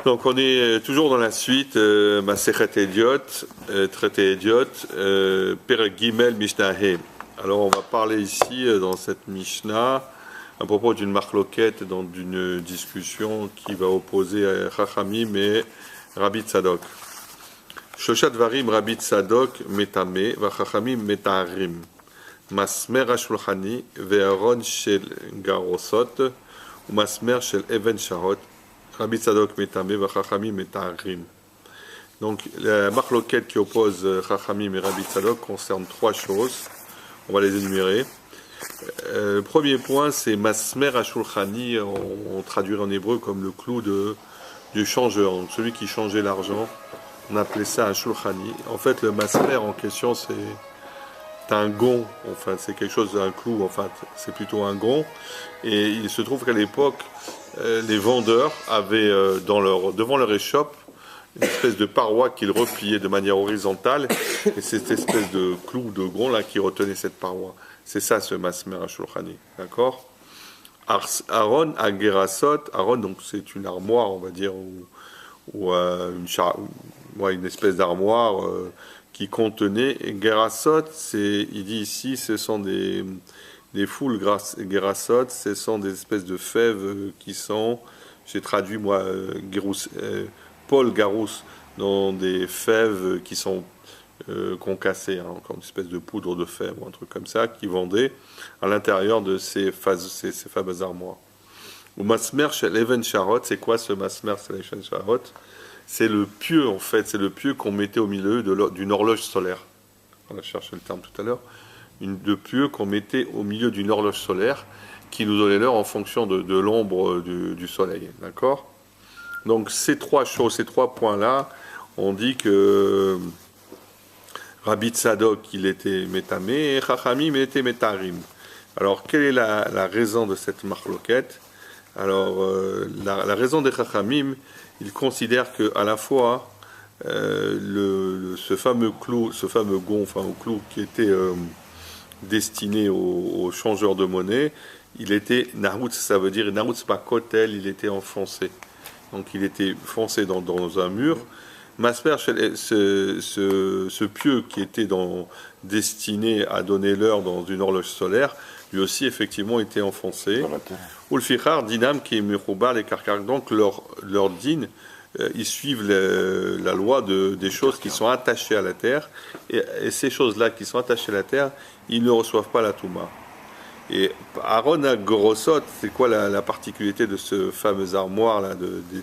Donc on est toujours dans la suite, Masechet Ediot, traité Ediot, Perek Gimel Mishnah He. Alors on va parler ici dans cette Mishnah à propos d'une marloquette, dans une discussion qui va opposer Chachamim et Rabbi Tzadok. Shoshat Varim Rabbi Tzadok Metame, Vachachamim Metaharim. Masmer HaShulchani, Ve'aron Shel Garosot, ou Masmer Shel Even Sharot. Rabbi Tzadok Metame, Vachachamim Metaharim. Donc la marloquette qui oppose Chachamim et Rabbi Tzadok concerne trois choses. On va les énumérer. Le premier point, c'est Masmer HaShulchani, on traduirait en hébreu comme le clou du changeur, donc celui qui changeait l'argent. On appelait ça un Shulchani. En fait, le Masmer en question, c'est un gond, enfin, c'est quelque chose, un clou, enfin, c'est plutôt un gond. Et il se trouve qu'à l'époque, les vendeurs avaient devant leur échoppe une espèce de paroi qu'ils repliaient de manière horizontale, et c'est cette espèce de clou, de gond là qui retenait cette paroi. C'est ça ce Masmer HaShulchani, d'accord? Aaron Agerasot, Aaron, donc c'est une armoire, on va dire, ou une espèce d'armoire qui contenait. Et Gerasot, il dit ici, ce sont des foules Gerasot, ce sont des espèces de fèves qui sont, j'ai traduit moi, Paul Garous, dans des fèves qui sont concassées, comme une espèce de poudre de fèves ou un truc comme ça, qui vendaient à l'intérieur de ces fameuses armoires. Ou Masmer Shel Even Sharot, c'est quoi ce Masmer Shel Even Sharot? C'est le pieu, en fait, c'est le pieu qu'on mettait au milieu d'une horloge solaire. On a cherché le terme tout à l'heure. Le pieu qu'on mettait au milieu d'une horloge solaire qui nous donnait l'heure en fonction de l'ombre du soleil. D'accord? Donc ces trois choses, ces trois points-là, on dit que Rabbi Tzadok, il était Métamé, et Chachamim, il était Métaharim. Alors, quelle est la raison de cette marloquette? Alors, la raison des Chachamim, ils considèrent qu'à la fois, ce fameux clou, ce fameux gond, enfin, au clou qui était destiné aux changeurs de monnaie, il était Naroutz, ça veut dire Naroutz pas kotel, il était enfoncé. Donc, il était foncé dans un mur. Masper, ce pieu qui était destiné à donner l'heure dans une horloge solaire, lui aussi effectivement était enfoncé. Ulfichar, dinam qui est mechoubar les karkar. Donc leur din, ils suivent la loi des choses qui sont attachées à la terre, et ces choses-là qui sont attachées à la terre, ils ne reçoivent pas la touma. Et Aaron Agorosot, c'est quoi la particularité de ce fameux armoire là,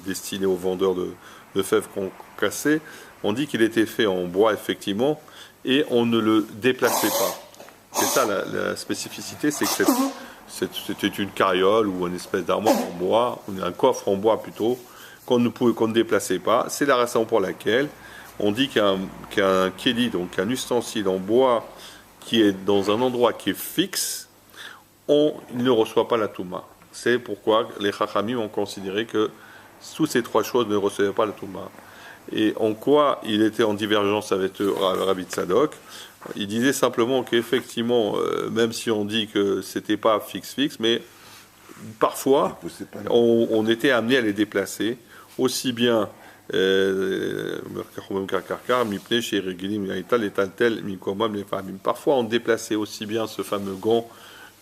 destiné aux vendeurs de fèves concassées? On dit qu'il était fait en bois effectivement, et on ne le déplaçait pas. C'est ça la spécificité, c'est que c'était une carriole ou une espèce d'armoire en bois, ou un coffre en bois plutôt, qu'on ne déplaçait pas. C'est la raison pour laquelle on dit qu'un kéli, donc un ustensile en bois qui est dans un endroit qui est fixe, il ne reçoit pas la touma. C'est pourquoi les Chachamim ont considéré que toutes ces trois choses ne recevaient pas la touma. Et en quoi il était en divergence avec Rabbi Tzadok? Il disait simplement qu'effectivement, même si on dit que c'était pas fixe, mais parfois on était amené à les déplacer, aussi bien parfois on déplaçait aussi bien ce fameux gant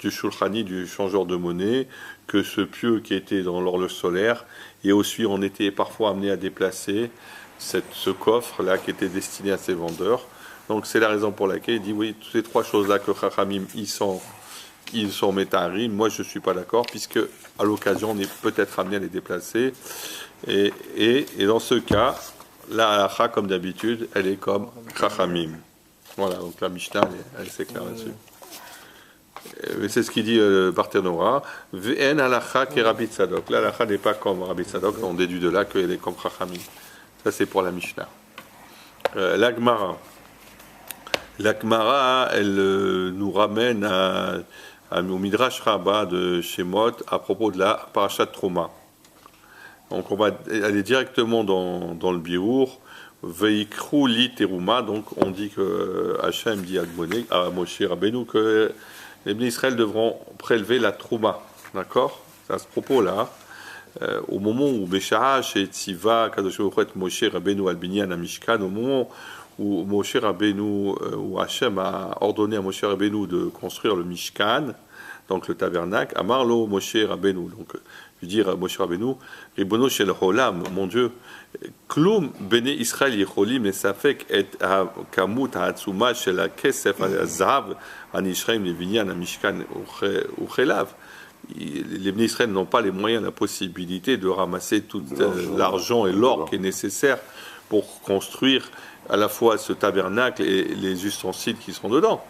du Shulchani, du changeur de monnaie, que ce pieu qui était dans l'horloge solaire, et aussi on était parfois amené à déplacer ce coffre-là qui était destiné à ces vendeurs. Donc c'est la raison pour laquelle il dit, oui, toutes ces trois choses-là que Chachamim, ils sont Métaharim, moi je ne suis pas d'accord, puisque à l'occasion on est peut-être amené à les déplacer, et dans ce cas, la halakha, comme d'habitude, elle est comme Chachamim. Voilà, donc la Mishnah, elle s'éclaire là-dessus. C'est ce qu'il dit Barthénora. V'en halakha ke Rabbi Tzadok. La halakha n'est pas comme Rabbi Tzadok, on déduit de là qu'elle est comme Chachamim. Ça c'est pour la Mishnah. L'Agmara, elle nous ramène au Midrash Rabbah de Shemot à propos de la Parashat Trouma. Donc on va aller directement dans le Biour. Veikru li teruma. Donc on dit que Hachem dit à Moshe Rabbeinu que les Israël devront prélever la Trouma. D'accord? C'est à ce propos-là au moment où Béchara, chez Tziva, Kadosh Baruch Hu et Moshe Rabbeinu al-Binyan à-Mishkan, au moment où Moshe Rabbeinu, où Hachem a ordonné à Moshe Rabbeinu de construire le Mishkan, donc le tabernacle, Amarlo Moshe Rabbeinu, donc je veux dire Moshe Rabbeinu, Ribono shel Olam, mon Dieu, Klum bene Israël yicholim lesafek et kamut ha'atzuma shel hakesef ha'zahav hanishreim levinyan ha'mishkan uchelav. Les Bnei Israël n'ont pas les moyens, la possibilité de ramasser tout l'argent et l'or qui est nécessaire pour construire à la fois ce tabernacle et les ustensiles qui sont dedans.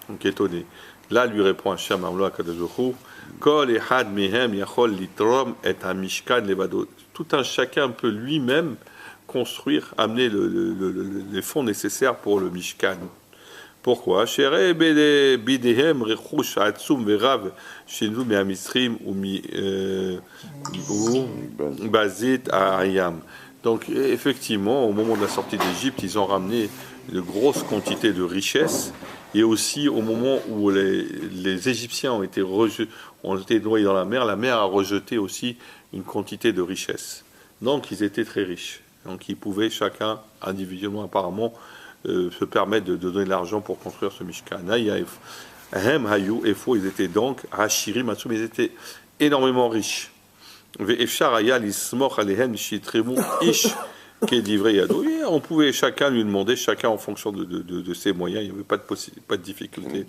Donc étonné. Là, lui répond Hachem Amlo HaKadosh Baruch Hu, Kol echad mehem yachol litrom et hamishkan levado. Tout un chacun peut lui-même construire, amener les fonds nécessaires pour le Mishkan. Pourquoi? Shere bidehem rechush atzum verav shenu me'amisrim ou bazit ayam. Donc effectivement, au moment de la sortie d'Égypte, ils ont ramené de grosses quantités de richesses. Et aussi au moment où les Égyptiens ont été noyés dans la mer a rejeté aussi une quantité de richesses. Donc ils étaient très riches. Donc ils pouvaient chacun individuellement apparemment se permettre de donner de l'argent pour construire ce Mishkan. Ils étaient donc Hashirim Atsum, ils étaient énormément riches. On pouvait chacun lui demander, chacun en fonction de ses moyens, il n'y avait pas de difficulté.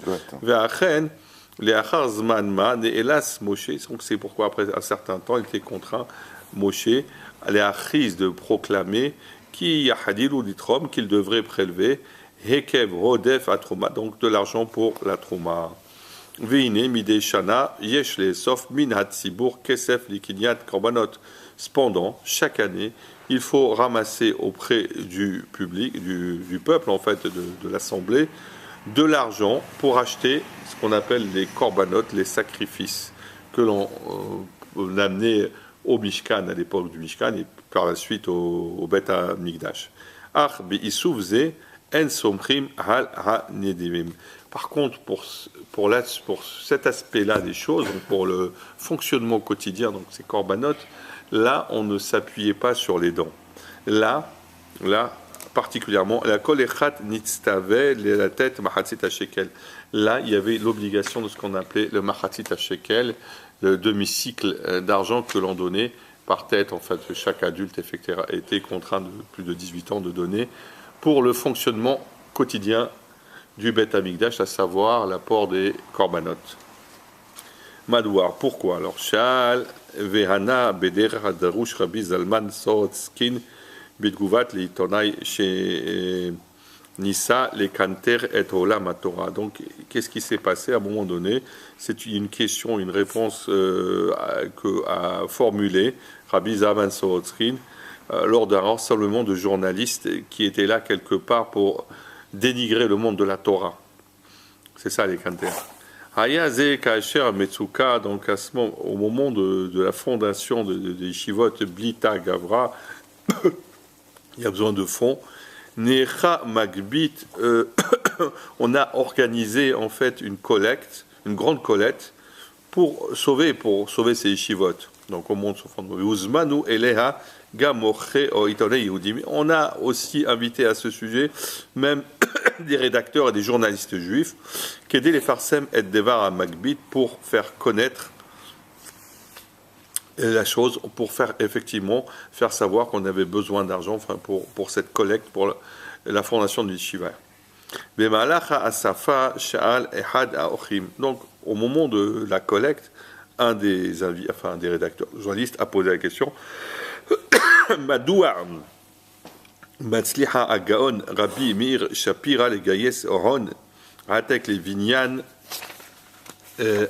Donc c'est pourquoi après un certain temps, il était contraint, Moshe, de proclamer qu'il devrait prélever Hekev Rodef Atroma, donc de l'argent pour la Troma. Cependant, chaque année, il faut ramasser auprès du public, du peuple, en fait, de l'Assemblée, de l'argent pour acheter ce qu'on appelle les korbanot, les sacrifices que l'on amenait au Mishkan, à l'époque du Mishkan, et par la suite au Bet HaMikdash. Par contre, pour cet aspect-là des choses, donc pour le fonctionnement quotidien, donc ces korbanot, là, on ne s'appuyait pas sur les dents. Là, particulièrement, la kolechat nitztave, la tête mahatzit shekel. Là, il y avait l'obligation de ce qu'on appelait le mahatzit shekel, le demi-cycle d'argent que l'on donnait par tête. En fait, chaque adulte était contraint de plus de 18 ans de donner pour le fonctionnement quotidien du Bet HaMikdash, à savoir l'apport des korbanot. Madouar, pourquoi? Alors, Shal Vehana Beder Hadarush Rabbi Zalman Sorotskin Bidguvat Leitonai chez Nissa les Kanter et Olam Torah. Donc, qu'est-ce qui s'est passé à un moment donné? C'est une question, une réponse à formuler Rabbi Zalman Sorotskin lors d'un rassemblement de journalistes qui étaient là quelque part pour dénigrer le monde de la Torah. C'est ça les Kanter. Hayaze Kacher Metsuka, donc au moment de la fondation des Yeshivot Blita Gavra, il y a besoin de fonds. Necha Magbit, on a organisé en fait une collecte, une grande collecte pour sauver ces Yeshivot. Donc au monde Uzmanu Eleha Gamoche Oitone Yehudim. On a aussi invité à ce sujet même des rédacteurs et des journalistes juifs qui aidaient les Farsem et Devar à Magbit pour faire connaître la chose, pour faire savoir qu'on avait besoin d'argent pour cette collecte, pour la fondation du Yeshiva. Donc au moment de la collecte, un des rédacteurs journalistes a posé la question Madoua Matzliha Agaon Rabbi Meir Shapira Legayes Oron Atek les Vinyan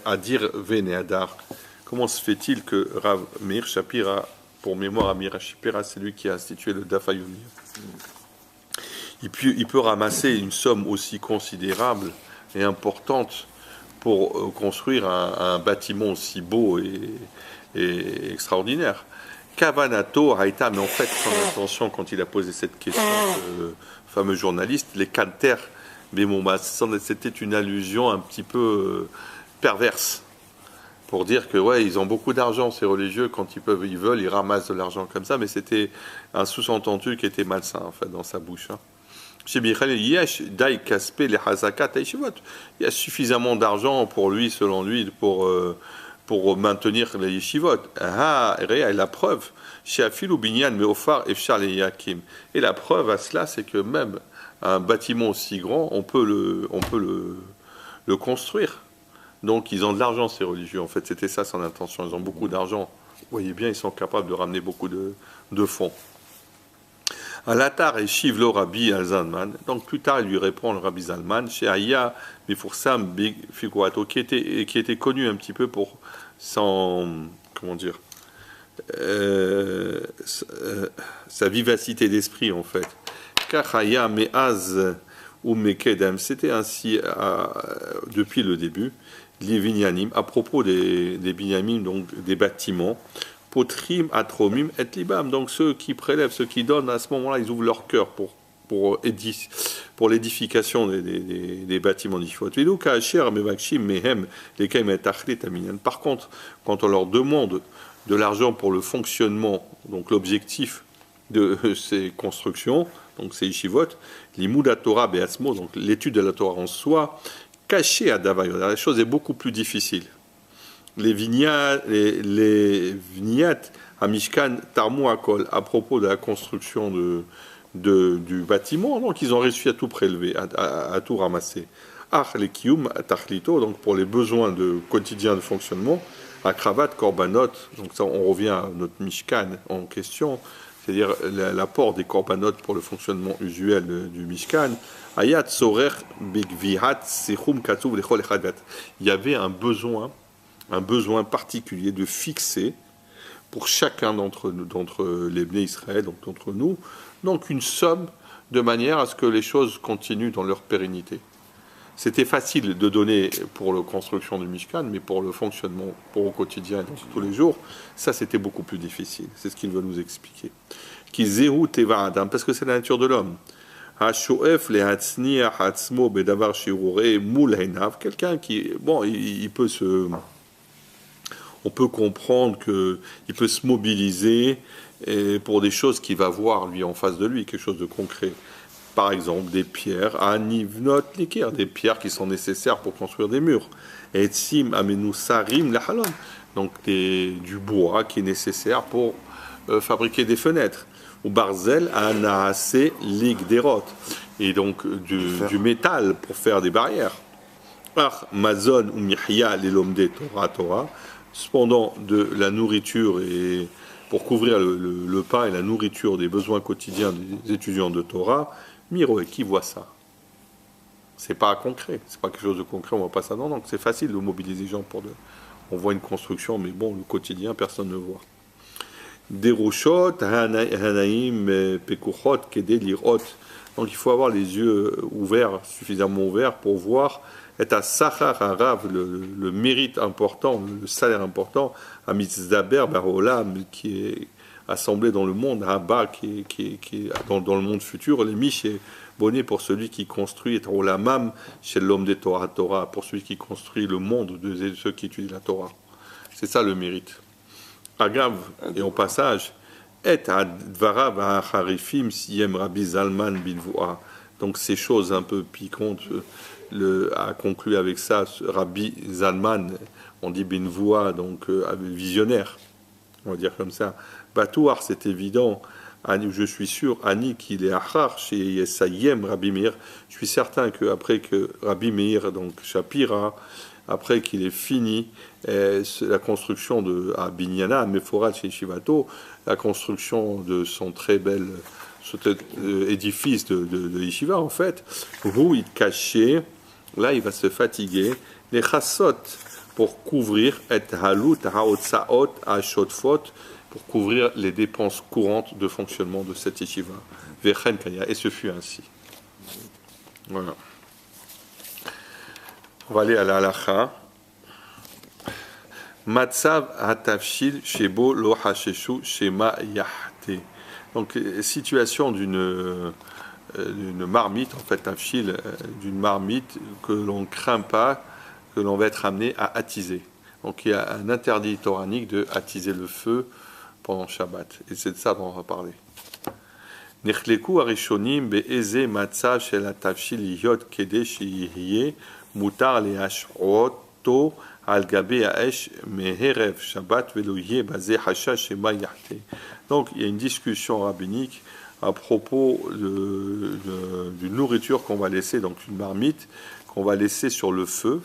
Adir Veneadar. Comment se fait-il que Rav Meir Shapira, pour mémoire à Meir Shapira, c'est lui qui a institué le Daf Yomi, il peut ramasser une somme aussi considérable et importante pour construire un bâtiment aussi beau et extraordinaire. Kavanato Haïta, mais en fait, son intention, quand il a posé cette question, le fameux journaliste, les Kanter, mais bon, c'était une allusion un petit peu perverse. pour dire que ouais, ils ont beaucoup d'argent, ces religieux, quand ils peuvent, ils veulent, ils ramassent de l'argent comme ça, mais c'était un sous-entendu qui était malsain en fait dans sa bouche. Hein. Chez Michel Yesh, Dai Kaspé, les Hazakat, il y a suffisamment d'argent pour lui, selon lui, pour maintenir les yeshivot. Ah, et la preuve, chez Afil ou Binyan, Meofar, Efchar et Yakim. Et la preuve à cela, c'est que même un bâtiment aussi grand, on peut le construire. Donc ils ont de l'argent, ces religieux. En fait, c'était ça son intention. Ils ont beaucoup d'argent. Vous voyez bien, ils sont capables de ramener beaucoup de fonds. Alatar et Shivlo Rabbi Al-Zalman. Donc plus tard, il lui répond le Rabbi Zalman, chez Aya Bifursam Big Figurato, qui était connu un petit peu pour son, comment dire, sa vivacité d'esprit en fait. Kachaya Meaz ou Mekedem, c'était ainsi depuis le début. Les binyanim, à propos des binyanim, donc des bâtiments, potrim, atromim, et libam, donc ceux qui prélèvent, ceux qui donnent, à ce moment-là, ils ouvrent leur cœur pour l'édification des bâtiments d'Ishvot. Par contre, quand on leur demande de l'argent pour le fonctionnement, donc l'objectif de ces constructions, donc ces Ishivot, l'imouda Torah be'atzmo, donc l'étude de la Torah en soi, caché à Davaï. La chose est beaucoup plus difficile. Les vignettes à Mishkan Tarmou Akol, à propos de la construction du bâtiment, donc ils ont réussi à tout prélever, à tout ramasser. Les Kiyum Tachlito, donc pour les besoins quotidiens de fonctionnement, à Kravat Korbanot, donc ça on revient à notre Mishkan en question, c'est-à-dire l'apport des korbanot pour le fonctionnement usuel du Mishkan. Ayat sorer bigvihat sechum katuv lechol echad. Il y avait un besoin particulier de fixer pour chacun d'entre les Bnei Israël, donc d'entre nous, donc une somme de manière à ce que les choses continuent dans leur pérennité. C'était facile de donner pour la construction du Mishkan, mais pour le fonctionnement, pour au quotidien et donc tous les jours, ça c'était beaucoup plus difficile. C'est ce qu'il veut nous expliquer. Qui zéhu teva adam, parce que c'est la nature de l'homme. Ha-shoef le-hatzniah hatzmo bedavar shirure mul heinav, quelqu'un qui, bon, on peut comprendre qu'il peut se mobiliser pour des choses qu'il va voir lui en face de lui, quelque chose de concret. Par exemple, des pierres, anivnot likir, des pierres qui sont nécessaires pour construire des murs. Et sim amenu sarim la halom, donc du bois qui est nécessaire pour fabriquer des fenêtres. Ou barzel anaase lig derot, et donc du métal pour faire des barrières. Ar mazon ou mihya lelomde Torah. Cependant, de la nourriture et pour couvrir le pain et la nourriture des besoins quotidiens des étudiants de Torah, Miro, qui voit ça? C'est pas concret, c'est pas quelque chose de concret, on voit pas ça. Non, donc c'est facile de mobiliser les gens on voit une construction, mais bon, le quotidien, personne ne voit. Des rochotes, hanaïm, pekuchot, kedé, lirot. Donc il faut avoir les yeux ouverts, suffisamment ouverts pour voir. Et à Sachar Arav, le mérite important, le salaire important, à Mitzdaber Barolam, qui est assemblé dans le monde, Abba, qui est dans le monde futur, les Mich est bonnet pour celui qui construit, et Olamam, chez l'homme des Torah, pour celui qui construit le monde de ceux qui étudient la Torah. C'est ça le mérite. Agav, et au passage, et Advarav Harifim, Siem Rabbi Zalman Bilvoa. Donc ces choses un peu piquantes, a conclu avec ça Rabbi Zalman, on dit Binvoa, donc visionnaire, on va dire comme ça. Batouar, c'est évident, je suis sûr, Ani qu'il est Achar chez Yesayem Rabbi Meir. Je suis certain qu'après que Rabbi Meir, donc Shapira, après qu'il ait fini la construction à Binyana, à Meforat chez Shivato, la construction de son très bel édifice de Yeshiva, en fait, où il cachait, là il va se fatiguer, les chassot pour couvrir et halut haotsaot ashotfot, pour couvrir les dépenses courantes de fonctionnement de cette yeshiva. Vechen kaya, et ce fut ainsi. Voilà. On va aller à la halacha. Matzav hatavshil shebo lo hasheshu shema yahte. Donc, situation d'une marmite, en fait, tavshil, d'une marmite que l'on ne craint pas, que l'on va être amené à attiser. Donc il y a un interdit toranique de attiser le feu pendant Shabbat. Et c'est de ça dont on va parler. נחלקו הראשונים באיזה מצב של התבשיל להיות כדי שיהיה מותר להשעותו על גבי האש מערב שבת ולא יהיה בזה חשש שמא יחטא. Donc il y a une discussion rabbinique à propos d'une nourriture qu'on va laisser, donc une marmite qu'on va laisser sur le feu.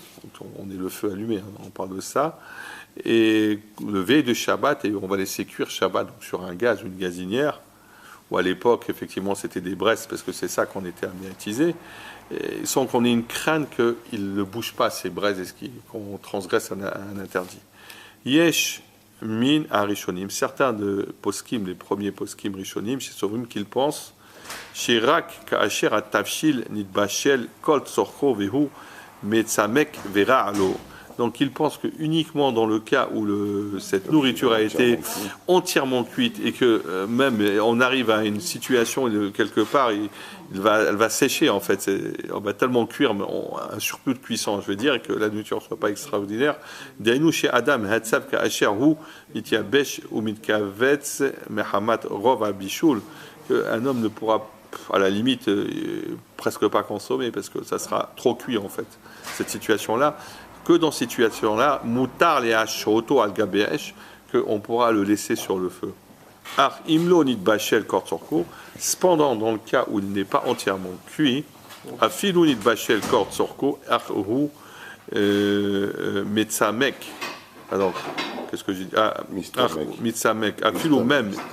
On est le feu allumé, hein, on parle de ça. Et le veille de Shabbat, et on va laisser cuire Shabbat donc sur un gaz ou une gazinière. Ou à l'époque, effectivement, c'était des braises, parce que c'est ça qu'on était amené à utiliser, et sans qu'on ait une crainte qu'ils ne bougent pas, ces braises, et qu'on transgresse un interdit. Yesh min arishonim, certains de poskim, les premiers poskim rishonim, chez Sovrim, qu'ils pensent, chez Rak, ka'asher atavshil nidbashel kol tzorcho vehu metzamek vera alo. Donc ils pensent que uniquement dans le cas où cette nourriture a été entièrement cuite et que même on arrive à une situation où quelque part elle va sécher en fait, on va tellement cuire, un surplus de cuisson je veux dire, et que la nourriture ne soit pas extraordinaire. Dainu chez Adam hatsav ka'asher hu mityabesh ou mitkavetz mehamat rov abishul, qu'un homme ne pourra à la limite presque pas consommer parce que ça sera trop cuit en fait, cette situation-là. Que dans cette situation-là, mutar le hashoto al gabesh, qu'on pourra le laisser sur le feu. Ar imlo nitbashel kortzorko, cependant dans le cas où il n'est pas entièrement cuit, afilu nitbashel kortzorko arhu metzamek. Alors, qu'est-ce que j'ai dit? Mitzamek. Afilu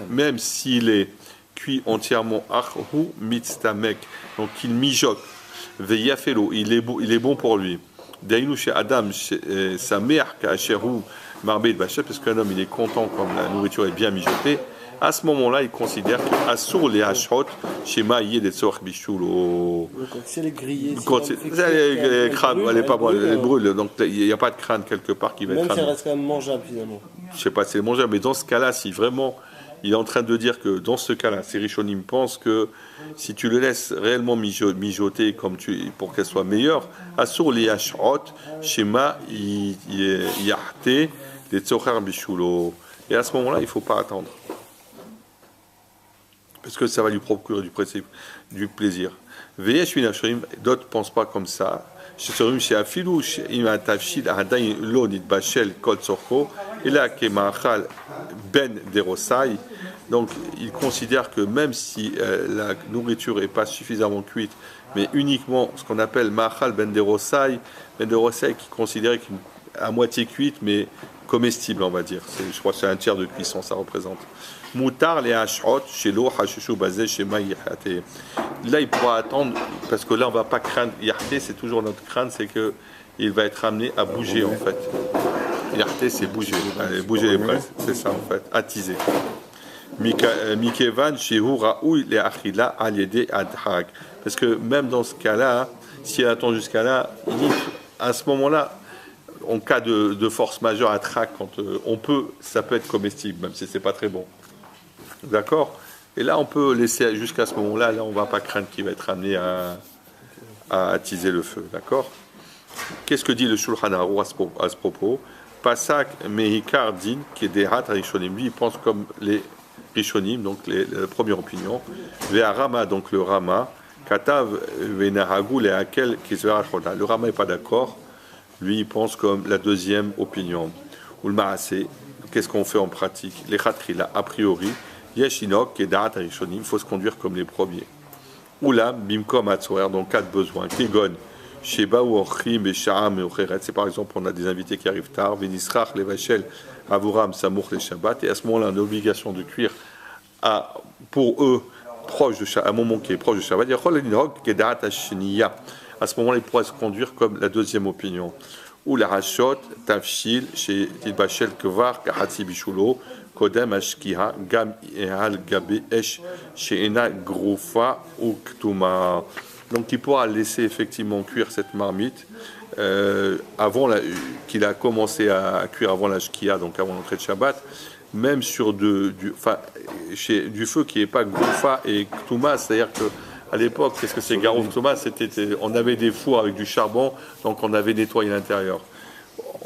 même s'il est cuit entièrement, arhu mitzamek, donc il mijote. Veyafelo, il est bon pour lui. Daïnou chez Adam, sa mère, Kacherou, Marbé de Bachet, parce qu'un homme il est content quand la nourriture est bien mijotée. À ce moment-là, il considère qu'Assur les Hachrot, chez Maïe des Tzorch Bichoul. Quand c'est les grillés, elle crame, elle est pas bonne, elle brûle, donc il n'y a pas de crâne quelque part qui va être. Même si elle reste quand même mangeable finalement. Je sais pas si c'est mangeable, mais dans ce cas-là, si vraiment. Il est en train de dire que dans ce cas-là, ces Rishonim pensent que si tu le laisses réellement mijoter pour qu'elle soit meilleure, Asur li yashrot, Shema yahte, les tzochar bishulo. Et à ce moment-là, il ne faut pas attendre. Parce que ça va lui procurer du plaisir. Veyesh minashrim, d'autres ne pensent pas comme ça. Chez Afilou, im atavshil hadayin lo nitbashel kol tzorko, et là, Kemachal ben derosai, donc il considère que même si la nourriture n'est pas suffisamment cuite, mais uniquement ce qu'on appelle Machal ben derosai qui considère qu'à moitié cuite, mais comestible, on va dire. Je crois que c'est un tiers de cuisson, ça représente. Moutar les hashrot, chez l'eau, hachishou bazé, chez ma yahate. Là, il pourra attendre, parce que là, on ne va pas craindre. Yahate, c'est toujours notre crainte, c'est qu'il va être amené à bouger, en fait. Yahate, c'est bouger. Bouger les braises, c'est ça, en fait. Attiser. Mikevan, chez Raoui, les achila, aliédé, adhag. Parce que même dans ce cas-là, si elle attend jusqu'à là, à ce moment-là, en cas de force majeure à trac, quand on peut, ça peut être comestible, même si c'est pas très bon. D'accord? Et là, on peut laisser jusqu'à ce moment-là. Là, on ne va pas craindre qu'il va être amené à attiser le feu. D'accord? Qu'est-ce que dit le Shulchan Aruch à ce propos? Pasak mehikar din kedehat rishonim. Lui, il pense comme les rishonim, donc la première opinion. Vea Rama, donc le Rama. Katav venahagu lehakel kizvera choda. Le Rama n'est pas d'accord. Lui, il pense comme la deuxième opinion. Ou le Maasé, qu'est-ce qu'on fait en pratique? Les Khatrila, a priori, Yeshinok, Kedarat, Arishonim, il faut se conduire comme les premiers. Ou là, Bimkom, Atzoer, dans cas de besoin. Kegon, Sheba ou Ochim, Beshaam et Ocheret. C'est par exemple, on a des invités qui arrivent tard. Venisrach, Levachel, Avuram, Samour, les Shabbat. Et à ce moment-là, on a l'obligation de cuire pour eux, à un moment qui est proche de Shabbat. Yachol, Elinok, Kedarat, Ashniya. À ce moment-là, il pourrait se conduire comme la deuxième opinion. Ou la rachot, tafshil, chez Tilbachel Kvar, Kahatsi Bishulo, Kodem Ashkiha, Gam Ehal Gabe Esh, chez Ena Groufa ou Ktuma. Donc il pourra laisser effectivement cuire cette marmite avant qu'il a commencé à cuire avant la Shkia, donc avant l'entrée de Shabbat, même sur du feu qui n'est pas Groufa et Ktuma, c'est-à-dire que à l'époque, qu'est-ce que c'est Garouf Thomas? On avait des fours avec du charbon, donc on avait nettoyé l'intérieur.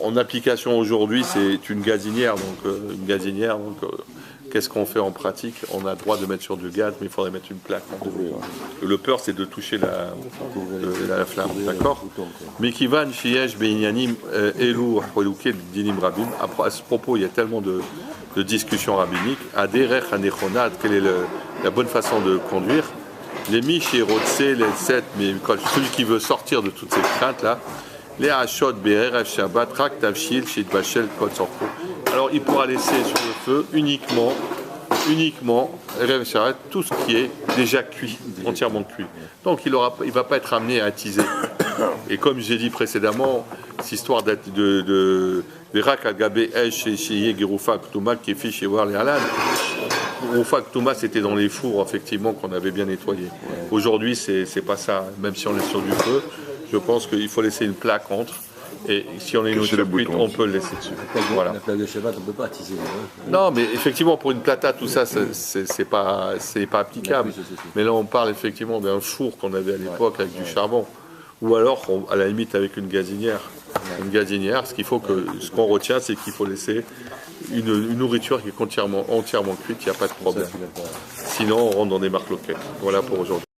en application aujourd'hui, c'est une gazinière. Qu'est-ce qu'on fait en pratique? On a le droit de mettre sur du gaz, mais il faudrait mettre une plaque. Le peur, c'est de toucher la flamme, d'accord? Mais qui va nchiesh beinyanim elu holuke dinim rabim. À ce propos, il y a tellement de discussions rabbiniques. Aderech anechonat, quelle est la bonne façon de conduire? Les miches et rotse, les sept, mais celui qui veut sortir de toutes ces craintes là. Les hachot be'erev shabbat rak tavshil shit bashel kol sorko. Alors il pourra laisser sur le feu uniquement erev shabbat, tout ce qui est déjà cuit, entièrement cuit. Donc il va pas être amené à attiser. Et comme j'ai dit précédemment, cette histoire de rak agabé esh chez Gerufa Ktouma qui est fait chez War les Halal. Gerufa Ktouma c'était dans les fours effectivement qu'on avait bien nettoyé. Aujourd'hui c'est pas ça, même si on est sur du feu. Je pense qu'il faut laisser une plaque entre, et si on est une nourriture cuite, on peut le laisser dessus. Voilà. La plaque de Shabbat, on ne peut pas attiser. Non, mais effectivement, pour une plata, tout ça, c'est pas applicable. Mais là, on parle effectivement d'un four qu'on avait à l'époque avec du charbon. Ou alors, à la limite, avec une gazinière. Une gazinière, ce qu'on retient, c'est qu'il faut laisser une nourriture qui est entièrement cuite, il n'y a pas de problème. Sinon, on rentre dans des marques locales. Voilà pour aujourd'hui.